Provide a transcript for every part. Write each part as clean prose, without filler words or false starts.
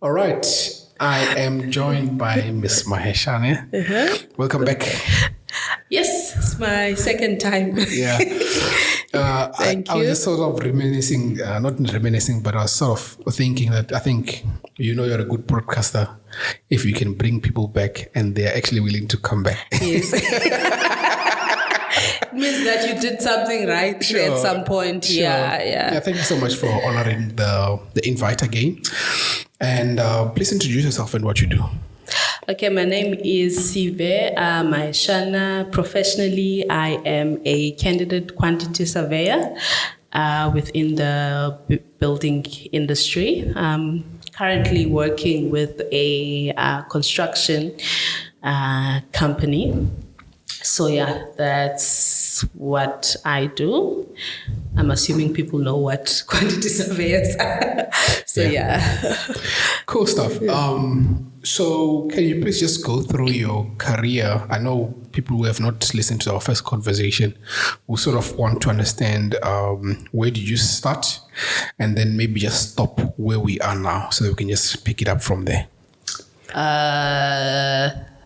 All right. I am joined by Miss Maheshane. Welcome back. Yes, it's my second time. Yeah. Thank you. I was just sort of reminiscing, not reminiscing, but I was sort of thinking that I think you're a good broadcaster if you can bring people back and they're actually willing to come back. Yes. It means that you did something right at some point. Sure. Yeah, thank you so much for honoring the invite again. And please introduce yourself and what you do. Okay, my name is Sive Maheshane. Professionally, I am a candidate quantity surveyor within the building industry. Currently working with a construction company. So yeah, that's what I do. I'm assuming people know what quantity surveyors are. So yeah. Cool stuff. So can you please just go through your career? I know people who have not listened to our first conversation will sort of want to understand where did you start and then maybe just stop where we are now so we can just pick it up from there.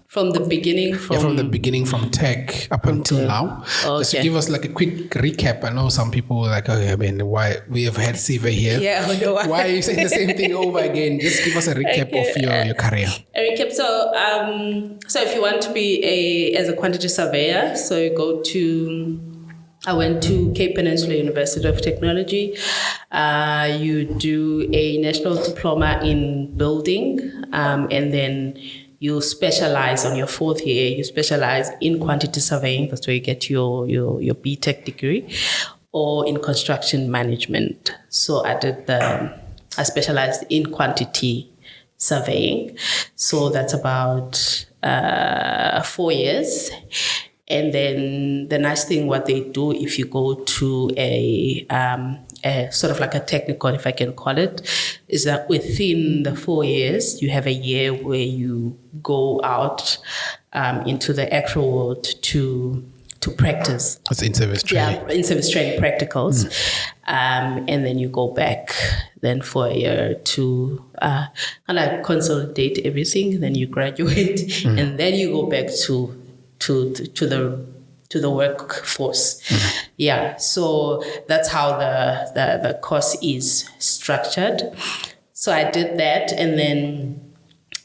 From the beginning? From the beginning, from tech up until now. Okay. Just to give us like a quick recap. I know some people are like, okay, I mean, why we have had Sive here. Yeah, I know why. Why are you saying the same thing over again? Just give us a recap of your career. A recap. So if you want to be as a quantity surveyor, so I went to Peninsula University of Technology. You do a national diploma in building, and then you specialize on your fourth year. You specialize in quantity surveying. That's where you get your BTech degree, or in construction management. So I specialized in quantity surveying. So that's about 4 years. And then the nice thing, what they do, if you go to a sort of like a technical, if I can call it, is that within the 4 years, you have a year where you go out into the actual world to practice. That's in-service training. Yeah, in-service training practicals. And then you go back then for a year to kind of consolidate everything. Then you graduate, and then you go back to the workforce. Yeah, so that's how the course is structured. So I did that, and then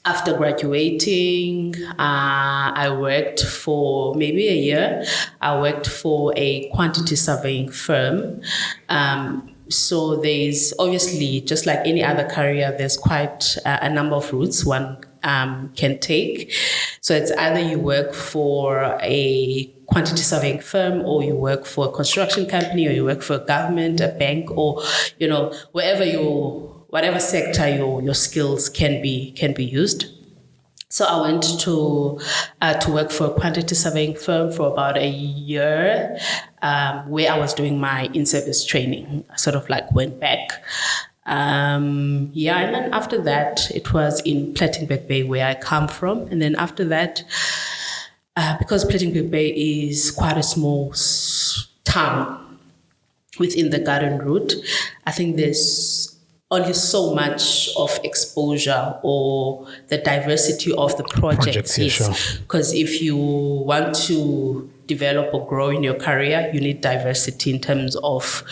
after graduating, I worked for maybe a year. I worked for a quantity surveying firm. So there's obviously, just like any other career, there's quite a number of routes one can take. So it's either you work for a quantity surveying firm, or you work for a construction company, or you work for a government, a bank, or whatever sector your skills can be used. So I went to work for a quantity surveying firm for about a year, where I was doing my in-service training. I sort of like went back. And then after that, it was in Plettenberg Bay, where I come from. And then after that, because Plettenberg Bay is quite a small town within the Garden Route, I think there's only so much of exposure or the diversity of the projects. Because if you want to develop or grow in your career, you need diversity in terms of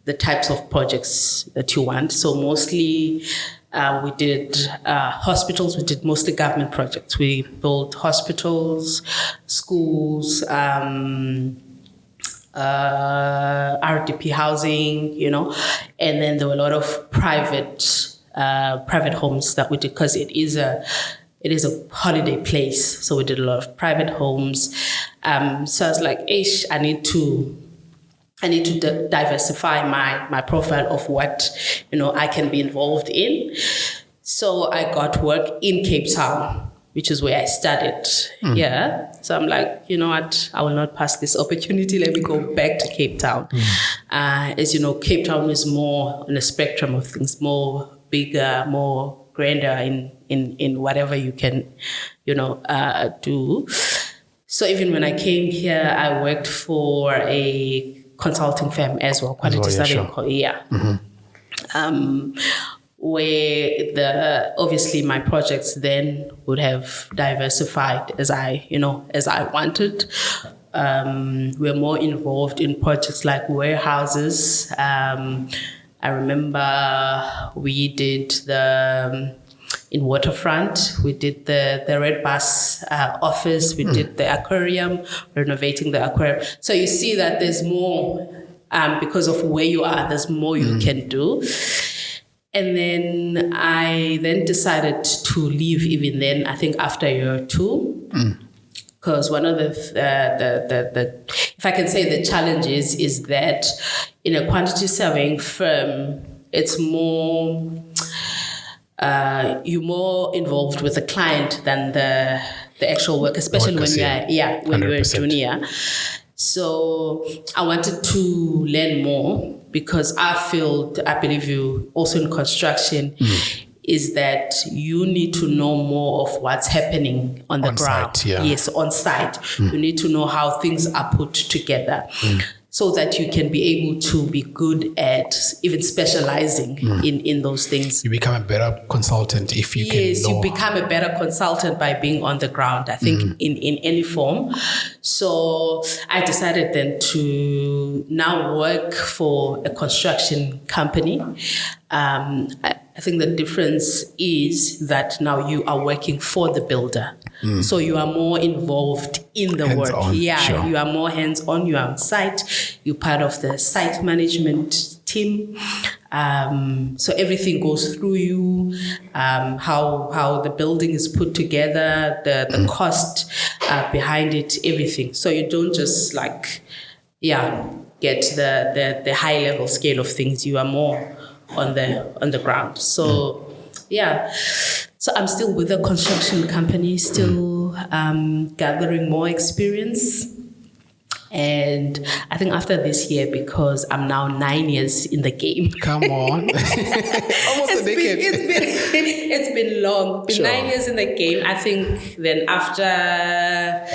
the types of projects that you want. So mostly we did hospitals, we did mostly government projects. We built hospitals, schools, RDP housing, and then there were a lot of private homes that we did, because it is a holiday place. So we did a lot of private homes. So I was like, I need to diversify my profile of what I can be involved in. So I got work in Cape Town, which is where I studied. Yeah. So I'm like, you know what? I will not pass this opportunity. Let me go back to Cape Town. As you know, Cape Town is more on a spectrum of things, more bigger, more grander in whatever you can, do. So even when I came here, I worked for a consulting firm as well, quantity surveying. Sure. Yeah. where obviously my projects then would have diversified as I wanted. We're more involved in projects like warehouses. I remember we did in Waterfront, we did the Red Bus office, we did the aquarium, renovating the aquarium. So you see that there's more, because of where you are, there's more you can do. And then I decided to leave even then, I think after year 2. Because one of the if I can say the challenges is that in a quantity surveying firm, it's more, you're more involved with the client than the actual work, especially when you're a junior. So I wanted to learn more because I believe you also in construction, is that you need to know more of what's happening on the ground. Site, yeah. Yes, on site. You need to know how things are put together so that you can be able to be good at even specializing in those things. You become a better consultant if you can know. Yes, you become a better consultant by being on the ground, I think, in any form. So I decided then to now work for a construction company. I think the difference is that now you are working for the builder. So you are more involved in the work. Yeah, sure. You are more hands-on, you are on site, you're part of the site management team. So everything goes through you, how the building is put together, the cost behind it, everything. So you don't just get the high level scale of things. You are more on the ground. So so I'm still with the construction company, still gathering more experience. And I think after this year, because I'm now 9 years in the game. Come on. Almost a decade. It's been long. Sure. 9 years in the game. I think then after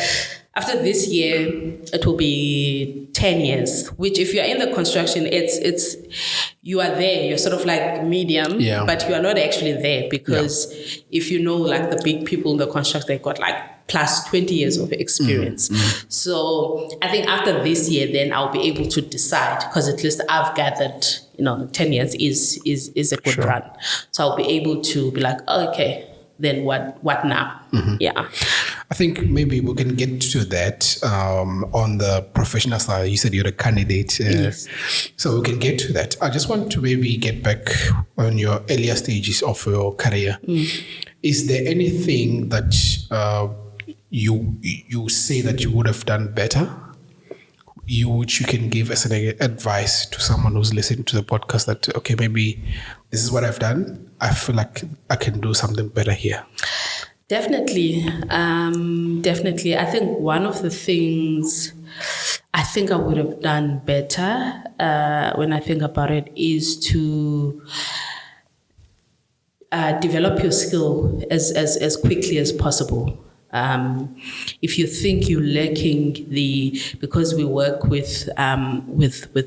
this year, it will be 10 years, which if you're in the construction, it's you are there. You're sort of like medium, but you are not actually there because if you know like the big people in the construction, they've got like plus 20 years of experience. So I think after this year, then I'll be able to decide because at least I've gathered, 10 years is a good run. So I'll be able to be like, okay, then what now? Yeah. I think maybe we can get to that on the professional side. You said you're a candidate. Yes. So we can get to that. I just want to maybe get back on your earlier stages of your career. Is there anything that you say that you would have done better? Which you can give as an advice to someone who's listening to the podcast that, okay, maybe this is what I've done. I feel like I can do something better here. Definitely. I think one of the things I think I would have done better when I think about it is to develop your skill as quickly as possible. If you think you're lacking because we work with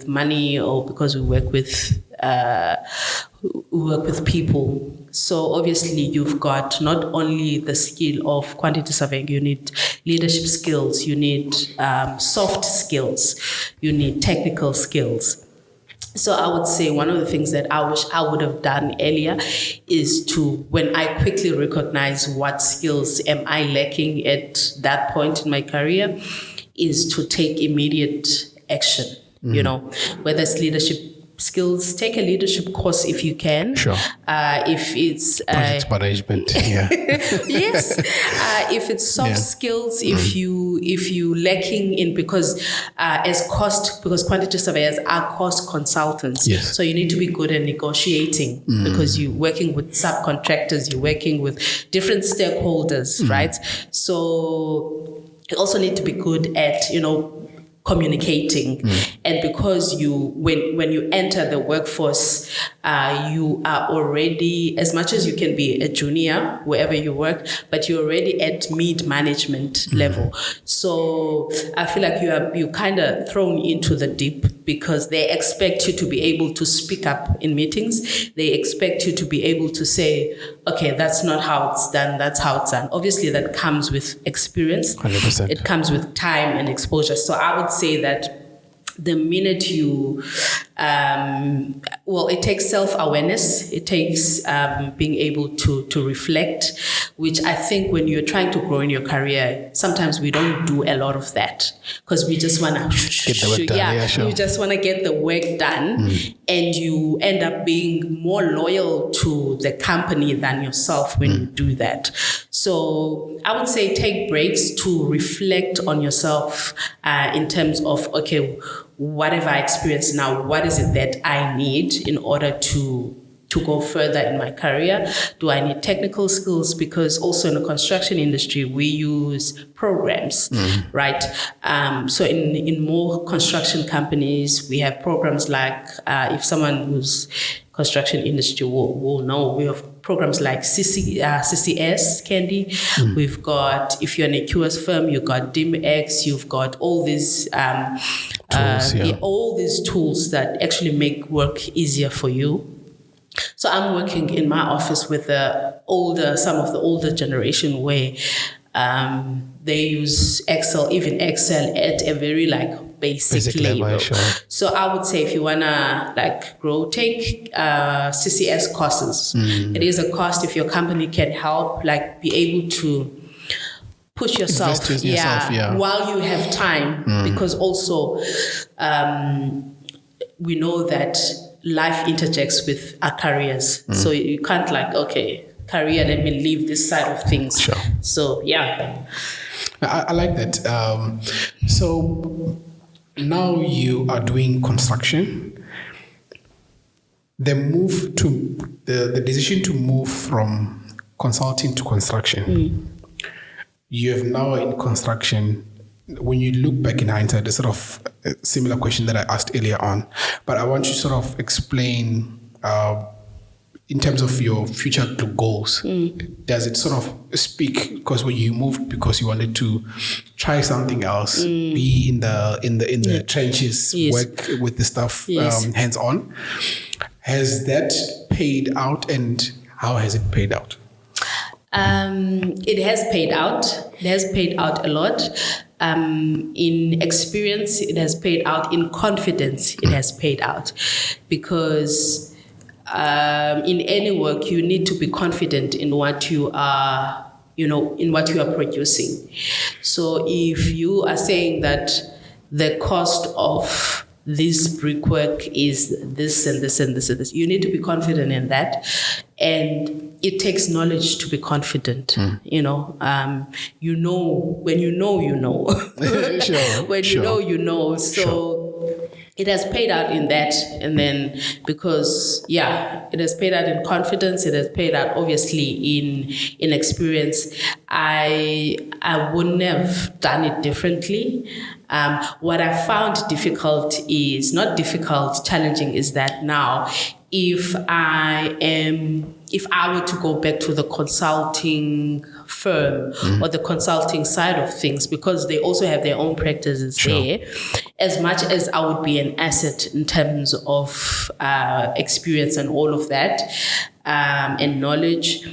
money or because we work with people. So obviously you've got not only the skill of quantity surveying, you need leadership skills, you need soft skills, you need technical skills. So I would say one of the things that I wish I would have done earlier is to, when I quickly recognize what skills am I lacking at that point in my career, is to take immediate action, whether it's leadership skills, take a leadership course if you can. Sure. If it's project management, yes. If it's soft skills, if you lacking in because quantity surveyors are cost consultants. Yes. So you need to be good at negotiating because you're working with subcontractors, you're working with different stakeholders, right? So you also need to be good at communicating, and because when you enter the workforce, you are already, as much as you can be a junior wherever you work, but you're already at mid-management level. So I feel like you kind of thrown into the deep, because they expect you to be able to speak up in meetings. They expect you to be able to say, okay, that's not how it's done, that's how it's done. Obviously, that comes with experience. 100%. It comes with time and exposure. So I would say that the minute you, it takes self-awareness, it takes being able to reflect, which I think when you're trying to grow in your career, sometimes we don't do a lot of that, because we just want to get the work done. Yeah, sure. You just want to get the work done, and you end up being more loyal to the company than yourself when you do that. So I would say take breaks to reflect on yourself in terms of, okay, what have I experienced now? What is it that I need in order to go further in my career? Do I need technical skills? Because also in the construction industry, we use programs, right? So in more construction companies, we have programs like, if someone who's construction industry will know, we have programs like CCS, Candy. We've got, if you're an AQS firm, you've got DIMX, you've got all these tools, all these tools that actually make work easier for you. So I'm working in my office with some of the older generation where they use Excel, even Excel at a very basic level. Sure. So I would say if you wanna grow, take CCS courses. It is a cost if your company can help, be able to push yourself, while you have time, because also we know that life interjects with our careers. So you can't career, let me leave this side of things. Sure. So yeah. I like that. So now you are doing construction. The move to the decision to move from consulting to construction. You have now in construction. When you look back in hindsight, there's sort of a similar question that I asked earlier on, but I want you to sort of explain in terms of your future goals. Does it sort of speak, because when you moved because you wanted to try something else, be in the trenches, work with the stuff hands on? Has that paid out, and how has it paid out? It has paid out. It has paid out a lot. In experience, it has paid out. In confidence, it has paid out, because in any work, you need to be confident in what you are, in what you are producing. So if you are saying that the cost of this brickwork is this and this and this and this, you need to be confident in that. And it takes knowledge to be confident. When you know. When you know. So it has paid out in that. And then because, it has paid out in confidence. It has paid out obviously in experience. I wouldn't have done it differently. What I found challenging is that now, if I were to go back to the consulting firm or the consulting side of things, because they also have their own practices there, as much as I would be an asset in terms of experience and all of that, and knowledge,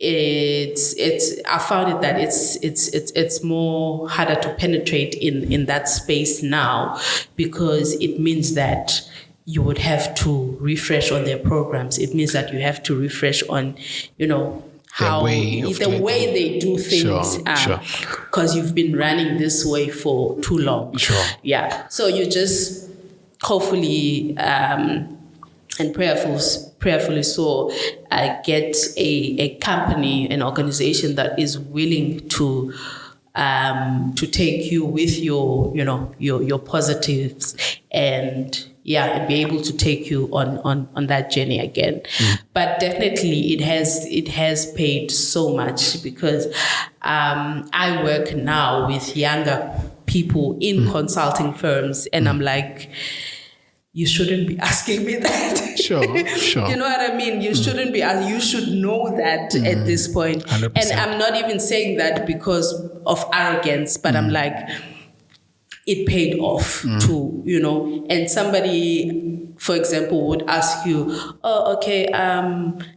I found it that it's more harder to penetrate in that space now, because it means that you would have to refresh on their programs. It means that you have to refresh on, how the way they do things, because you've been running this way for too long. Yeah. So you just hopefully and prayerfully so get a company, an organization that is willing to take you with your positives and be able to take you on that journey again. But definitely it has paid so much, because I work now with younger people in consulting firms, and I'm like, you shouldn't be asking me that. Sure. You know what I mean? You shouldn't be. You should know that at this point. 100%. And I'm not even saying that because of arrogance, but I'm like, it paid off to, and somebody, for example, would ask you, oh, okay,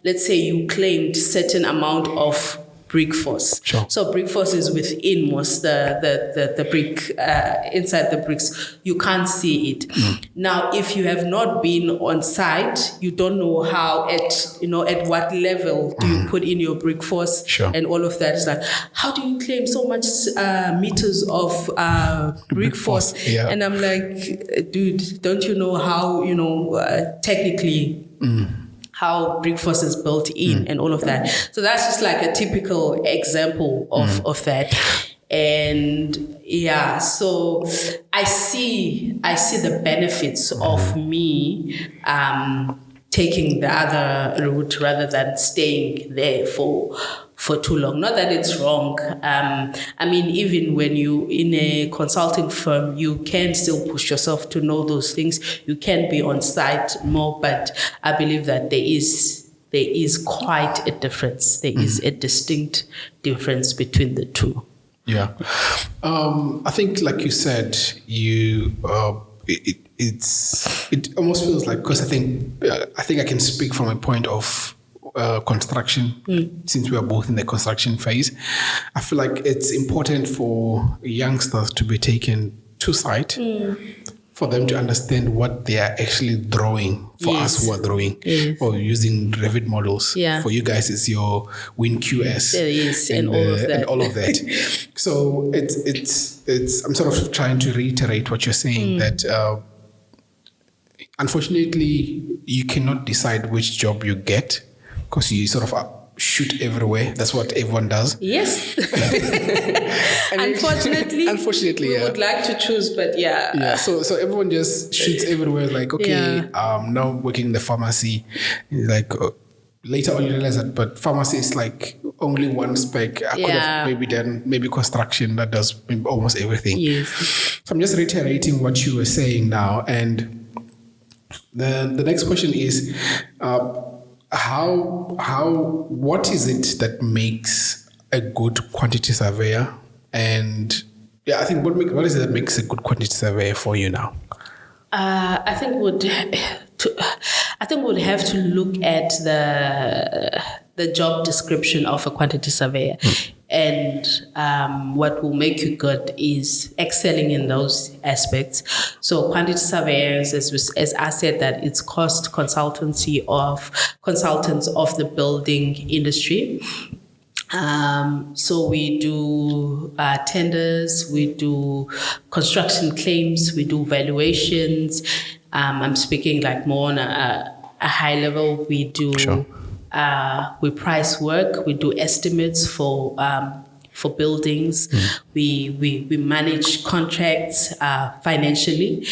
let's say you claimed certain amount of brick force. Sure. So brick force is within most the brick, inside the bricks. You can't see it. Now, if you have not been on site, you don't know how at what level do you put in your brick force. Sure. And all of that. Is like, how do you claim so much meters of brick force? Yeah. And I'm like, dude, don't you know how, technically how brick force is built in and all of that. So that's just like a typical example of that. And yeah, so I see the benefits of me taking the other route rather than staying there for too long. Not that it's wrong. I mean, even when you in a consulting firm, you can still push yourself to know those things. You can be on site more, but I believe that there is quite a difference. There is a distinct difference between the two. Yeah. I think, like you said, it almost feels like, because I think I can speak from a point of construction, since we are both in the construction phase. I feel like it's important for youngsters to be taken to site for them to understand what they are actually drawing for us who are drawing or using Revit models. Yeah. For you guys, it's your WinQS and all of that. And all of that. So it's I'm sort of trying to reiterate what you're saying, that unfortunately you cannot decide which job you get, because you sort of shoot everywhere. That's what everyone does. Yes. Unfortunately, we would like to choose, but yeah. Yeah. So everyone just shoots everywhere. Like, okay, now working in the pharmacy. Like later on you realize that, but pharmacy is like only one spec. I could have maybe done construction that does almost everything. Yes. So I'm just reiterating what you were saying now, and the next question is, what is it that makes a good quantity surveyor? And I think what is it that makes a good quantity surveyor for you now? I think we'd have to look at the job description of a quantity surveyor. And what will make you good is excelling in those aspects. So quantity surveyors, as I said, that it's cost consultancy of consultants of the building industry. So we do tenders, we do construction claims, we do valuations. I'm speaking like more on a high level. We do. Sure. We price work. We do estimates for buildings. We manage contracts financially.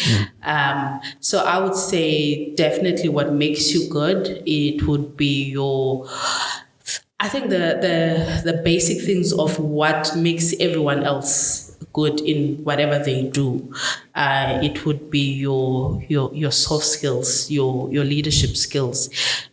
So I would say definitely what makes you good, it would be I think the basic things of what makes everyone else good in whatever they do. It would be your soft skills, your leadership skills.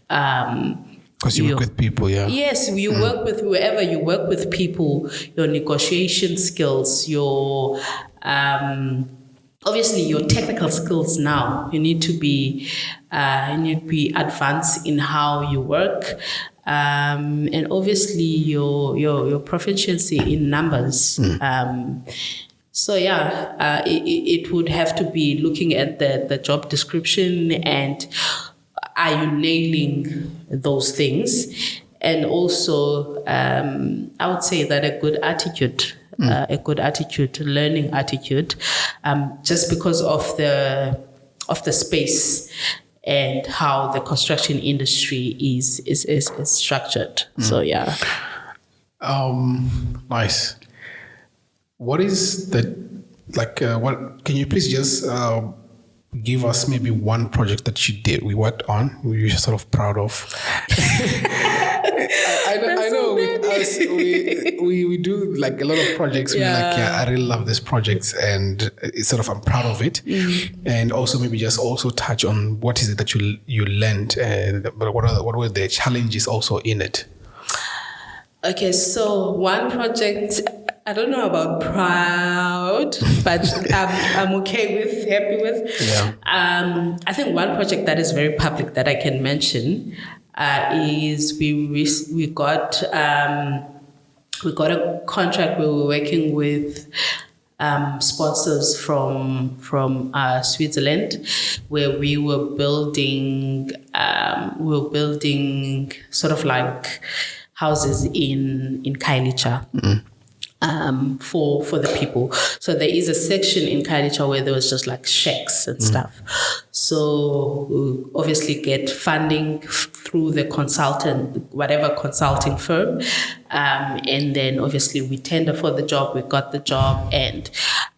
Because you work with people, yeah. Yes, you work with whoever, you work with people, your negotiation skills, your obviously your technical skills now. You need to be advanced in how you work. And obviously your proficiency in numbers. So it would have to be looking at the job description and are you nailing those things? And also, I would say that a good attitude, learning attitude, just because of the space and how the construction industry is structured. So yeah. Nice. What is what can you please just give us maybe one project that we worked on, you're sort of proud of. I know with us, we do like a lot of projects. We're like, I really love this project, and it's sort of, I'm proud of it. And also maybe just also touch on what is it that you learned, and what were the challenges also in it. Okay, so one project, I don't know about proud, but I'm happy with. Yeah. I think one project that is very public that I can mention is we got a contract. We were working with sponsors from Switzerland, where we were building sort of like houses in Khayelitsha. For the people. So there is a section in Khayelitsha where there was just like shacks and stuff. So we obviously get funding through the whatever consulting firm. And then obviously we tender for the job, we got the job. And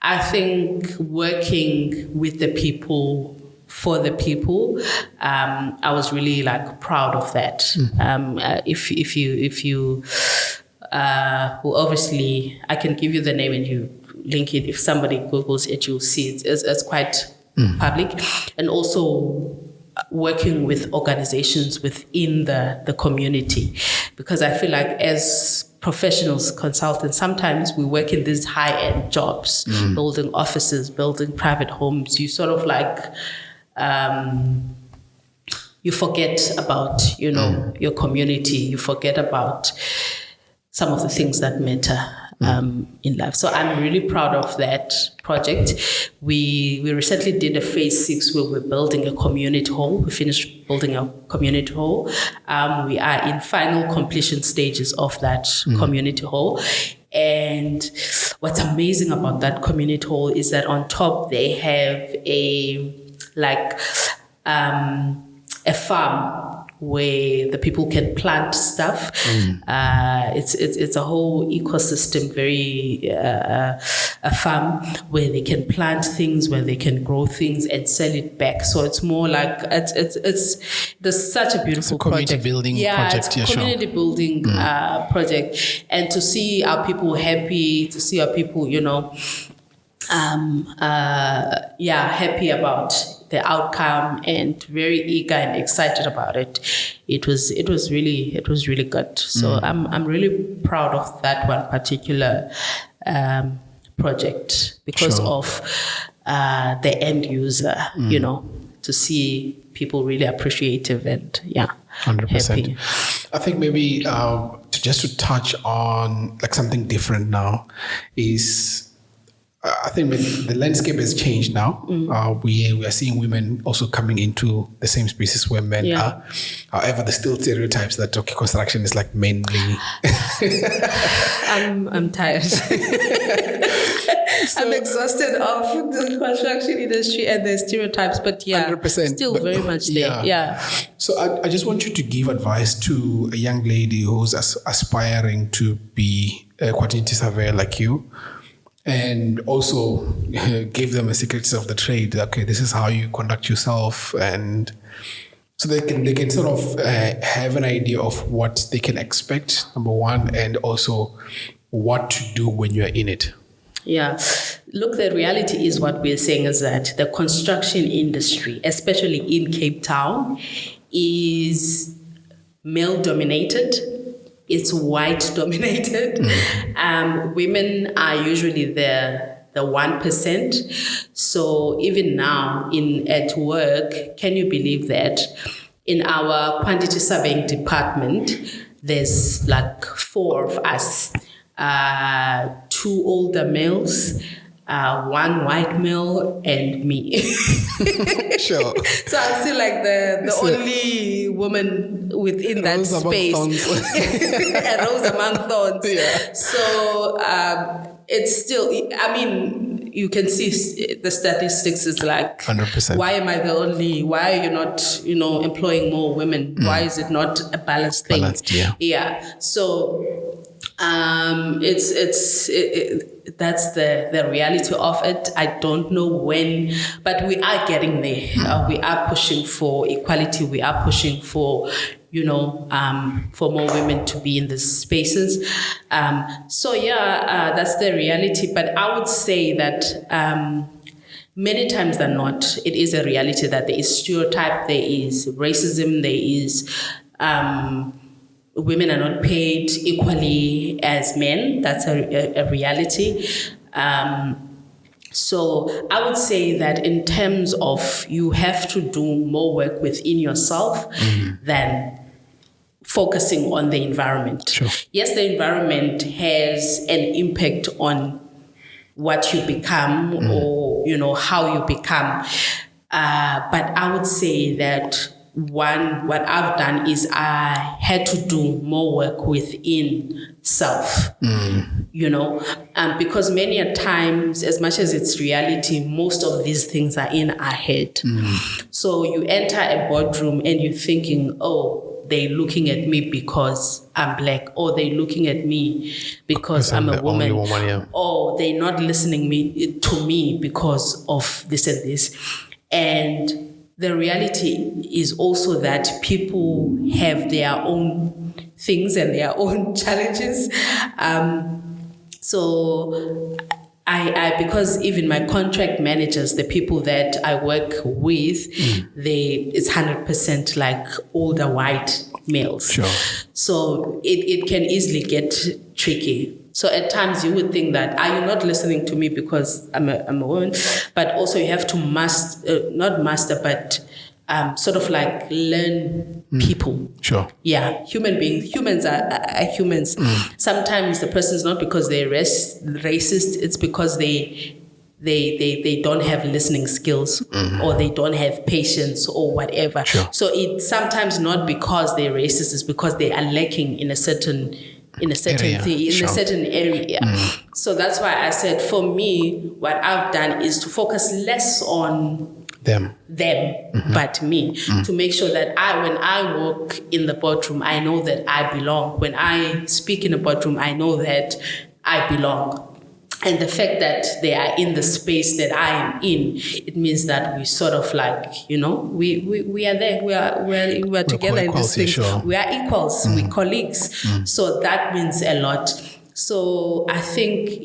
I think working with the people, for the people, I was really like proud of that. If you well, obviously, I can give you the name and you link it. If somebody Googles it, you'll see it. It's quite public. And also working with organizations within the community. Because I feel like as professionals, consultants, sometimes we work in these high-end jobs, building offices, building private homes. You sort of like... you forget about, your community. You forget about some of the things that matter in life. So I'm really proud of that project. We recently did a phase 6 where we're building a community hall. We finished building a community hall. We are in final completion stages of that community hall. And what's amazing about that community hall is that on top they have a farm where the people can plant stuff. It's a whole ecosystem, very a farm where they can plant things, where they can grow things and sell it back. So it's more like there's such a beautiful community building project. It's a community building project, and to see our people happy, to see our people, happy about the outcome and very eager and excited about it. It was really good. So I'm really proud of that one particular project because of the end user, to see people really appreciative and 100%. happy. I think maybe to touch on like something different now is, I think the landscape has changed now. We are seeing women also coming into the same spaces where men are. However, there's still stereotypes that construction is like mainly. I'm tired. I'm exhausted of the construction industry and the stereotypes, but 100%, still very much there. Yeah. So I just want you to give advice to a young lady who's aspiring to be a quantity surveyor like you. And also give them the secrets of the trade. Okay, this is how you conduct yourself, and so they can sort of have an idea of what they can expect, number one, and also what to do when you're in it. Yeah. Look, the reality is what we're saying is that the construction industry, especially in Cape Town, is male-dominated. It's white dominated. Women are usually the 1%. So even now at work, can you believe that in our quantity surveying department, there's like 4 of us, 2 older males, 1 white male and me. Sure. So I'm still like the only woman within that space. A rose among thorns. Yeah. So it's still, you can see the statistics is like 100%. Why am I the only? Why are you not, employing more women? Why is it not a balanced thing? Balanced, yeah. Yeah. So That's the reality of it. I don't know when, but we are getting there. We are pushing for equality. We are pushing for, for more women to be in these spaces. That's the reality. But I would say that many times than not, it is a reality that there is stereotype, there is racism, there is women are not paid equally as men. That's a reality. So I would say that in terms of you have to do more work within yourself than focusing on the environment. Sure. Yes, the environment has an impact on what you become or, how you become. But I would say that what I've done is I had to do more work within self, because many a times, as much as it's reality, most of these things are in our head. So you enter a boardroom and you're thinking, oh, they're looking at me because I'm black, or they're looking at me because I'm a woman, or they're not listening to me because of this and this. And the reality is also that people have their own things and their own challenges. So I because even my contract managers, the people that I work with, it's 100% like older white males. Sure. So it can easily get tricky. So at times you would think that, are you not listening to me because I'm a woman? But also you have to not master, but sort of like learn people. Sure. Yeah, humans are humans. Sometimes the person is not because they're racist, it's because they don't have listening skills or they don't have patience or whatever. Sure. So it's sometimes not because they're racist, it's because they are lacking in a certain area. Thing, in a certain area. So that's why I said, for me, what I've done is to focus less on them, but me, to make sure that when I walk in the boardroom, I know that I belong. When I speak in a boardroom, I know that I belong. And the fact that they are in the space that I am in, it means that we sort of like, we are there. We're together in this thing. Sure. We are equals. We're colleagues. So that means a lot. So I think,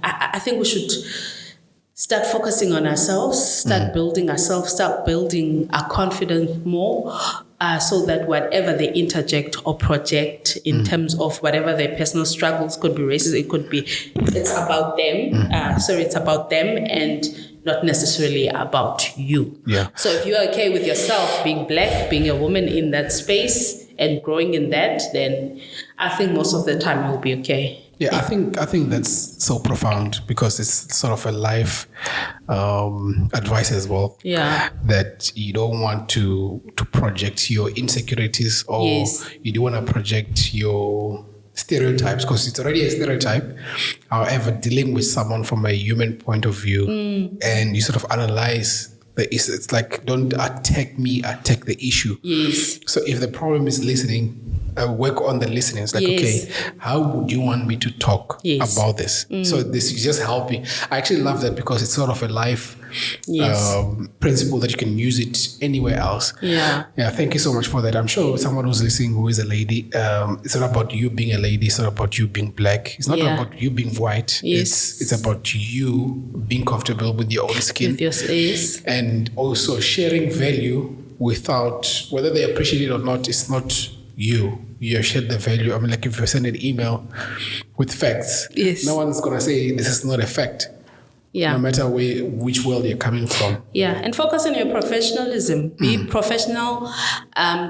I think we should start focusing on ourselves, start building ourselves, start building our confidence more, so that whatever they interject or project in terms of whatever their personal struggles, could be racist, it's about them. It's about them and not necessarily about you. Yeah. So if you're okay with yourself being black, being a woman in that space and growing in that, then I think most of the time you'll be okay. Yeah, I think that's so profound because it's sort of a life advice as well. Yeah. That you don't want to project your insecurities or you don't want to project your stereotypes because it's already a stereotype. However, dealing with someone from a human point of view and you sort of analyze it's like, don't attack me, attack the issue. Yes. So if the problem is listening, work on the listening. It's like, okay, how would you want me to talk about this? So this is just helping. I actually love that because it's sort of a life principle that you can use it anywhere else. Yeah. Thank you so much for that. I'm sure someone who's listening who is a lady, it's not about you being a lady. It's not about you being black. It's not about you being white. Yes. It's about you being comfortable with your own skin. With your space. And also sharing value without, whether they appreciate it or not, it's not you have shared the value. I mean, like if you send an email with facts, no one's going to say this is not a fact. Yeah. No matter which world you're coming from. Yeah. And focus on your professionalism. Be professional.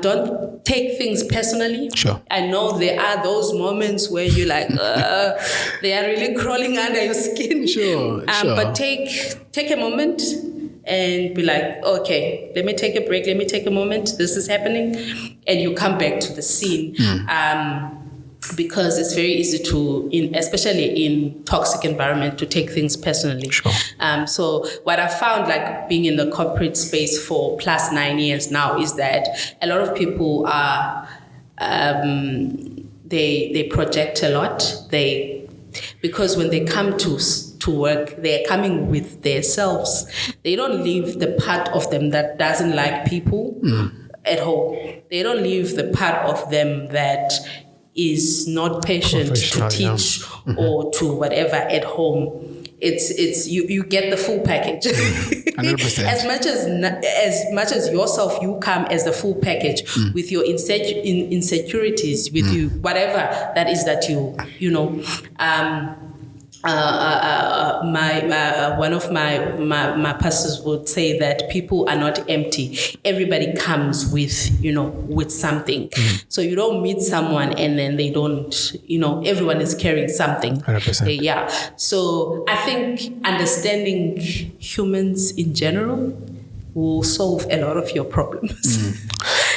Don't take things personally. Sure. I know there are those moments where you're like, they are really crawling under your skin. Sure. But take a moment and be like, okay, let me take a break. Let me take a moment. This is happening. And you come back to the scene. Because it's very easy to, especially in toxic environment, to take things personally. Sure. So what I found, like being in the corporate space for plus 9 years now, is that a lot of people are, they project a lot. Because when they come to work, they're coming with themselves. They don't leave the part of them that doesn't like people at home. They don't leave the part of them that is not patient to teach or to whatever at home. It's you get the full package. 100%. as much as yourself, you come as the full package with your insecurities, with you whatever that is that you know. One of my pastors would say that people are not empty. Everybody comes with something. So you don't meet someone and then they don't, everyone is carrying something. 100%. So I think understanding humans in general will solve a lot of your problems.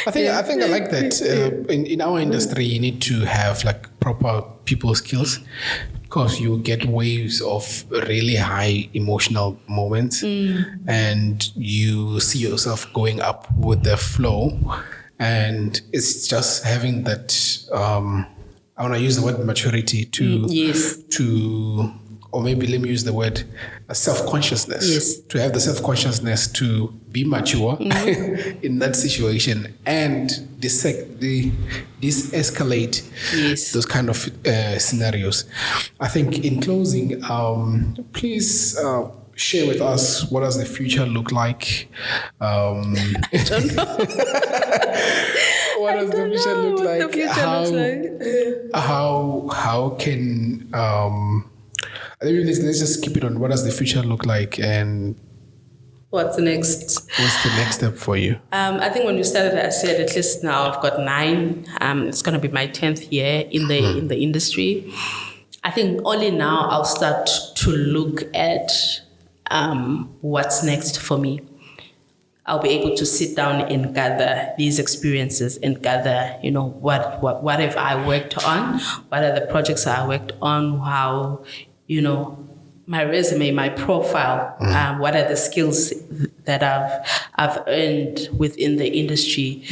I think I like that. In our industry, you need to have like proper people skills, because you get waves of really high emotional moments, and you see yourself going up with the flow, and it's just having that. I want to use the word maturity or maybe let me use the word self-consciousness. Yes. To have the self-consciousness to be mature in that situation and de-escalate those kind of scenarios. I think in closing, please share with us, what does the future look like? I don't know. What does the future look like? How can let's just keep it on. What does the future look like, and what's the next step for you? I think when we started, I said at least now I've got 9. It's going to be my 10th year in the industry. I think only now I'll start to look at what's next for me. I'll be able to sit down and gather these experiences and gather, what have I worked on? What are the projects I worked on? How, my resume, my profile, what are the skills that I've earned within the industry?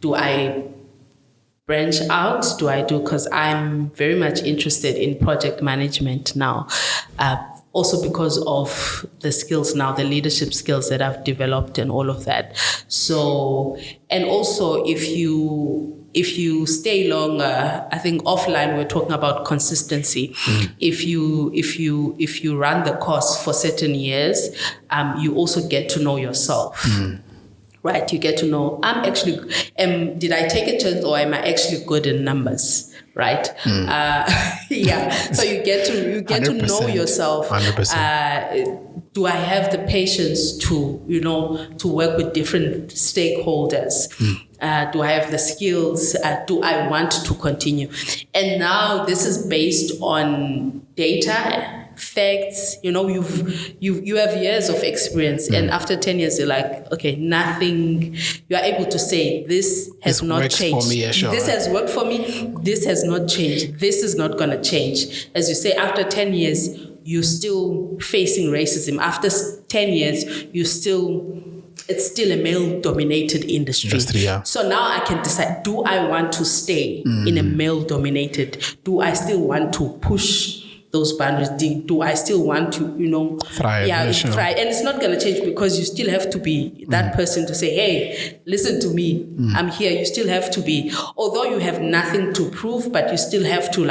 Do I branch out? Because I'm very much interested in project management now. Also because of the skills now, the leadership skills that I've developed and all of that. So, and also if you stay longer, I think offline we're talking about consistency. If you run the course for certain years, you also get to know yourself. Right, you get to know, did I take a chance or am I actually good in numbers? Right. So you get to know yourself. 100%. Do I have the patience to work with different stakeholders? Do I have the skills? Do I want to continue? And now this is based on data, facts. You have years of experience, and after 10 years, you're like, okay, nothing. You are able to say this has not changed. For me, this has worked for me. This has not changed. This is not going to change. As you say, after 10 years, you're still facing racism. After 10 years, it's still a male-dominated industry. So now I can decide, do I want to stay in a male-dominated? Do I still want to push those boundaries? Do I still want to, thrive? Thrive. And it's not going to change, because you still have to be that person to say, hey, listen to me. I'm here. You still have to be, although you have nothing to prove, but you still have to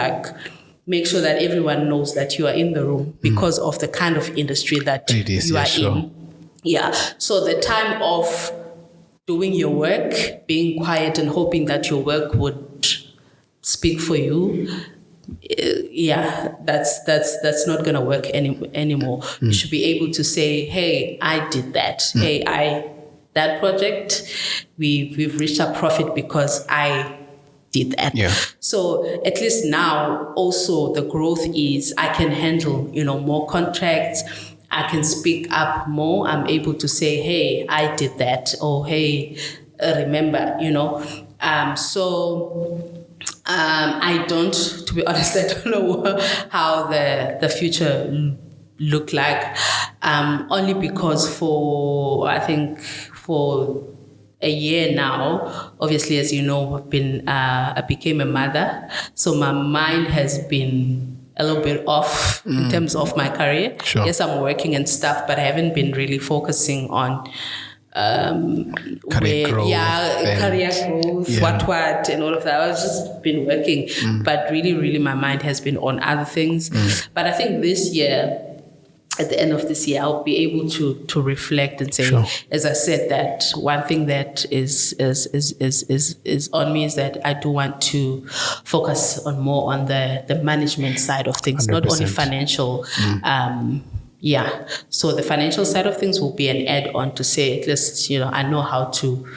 make sure that everyone knows that you are in the room because of the kind of industry that you are in. Yeah. So the time of doing your work, being quiet and hoping that your work would speak for you, that's not going to work anymore. You should be able to say, hey, I did that. Hey, that project, we've reached a profit because I did that. Yeah. So at least now also the growth is I can handle, more contracts. I can speak up more. I'm able to say, hey, I did that. Or, hey, remember, to be honest, I don't know how the future look like. Only because for a year now. Obviously, as you know, I became a mother, so my mind has been a little bit off in terms of my career. Sure. Yes, I'm working and stuff, but I haven't been really focusing on career growth, what, and all of that. I've just been working, but really, my mind has been on other things. But I think this year, at the end of this year, I'll be able to reflect and say, Sure. as I said, that one thing that is on me is that I do want to focus on more on the management side of things, 100%. not only financial. So the financial side of things will be an add-on to say, at least, I know how to.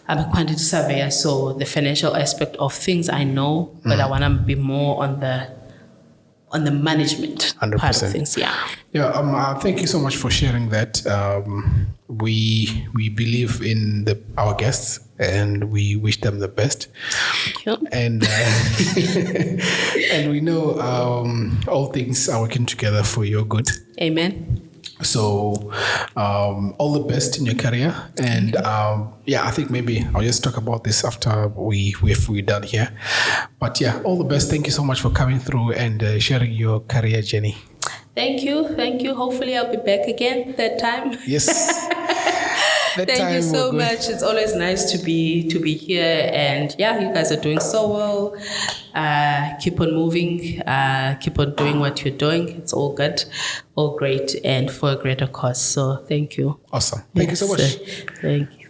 I'm a quantity surveyor, so the financial aspect of things I know, but I want to be more on the management 100%. part of things. Thank you so much for sharing that. We believe in our guests, and we wish them the best. Thank you. And and we know all things are working together for your good. Amen. So all the best in your career. And I think maybe I'll just talk about this after we're done here. But all the best. Thank you so much for coming through and sharing your career journey. Thank you. Hopefully I'll be back again that time. Yes. Thank you so much. It's always nice to be here, and you guys are doing so well. Keep on moving. Keep on doing what you're doing. It's all good, all great, and for a greater cause. So thank you. Awesome. Thank you so much. Thank you.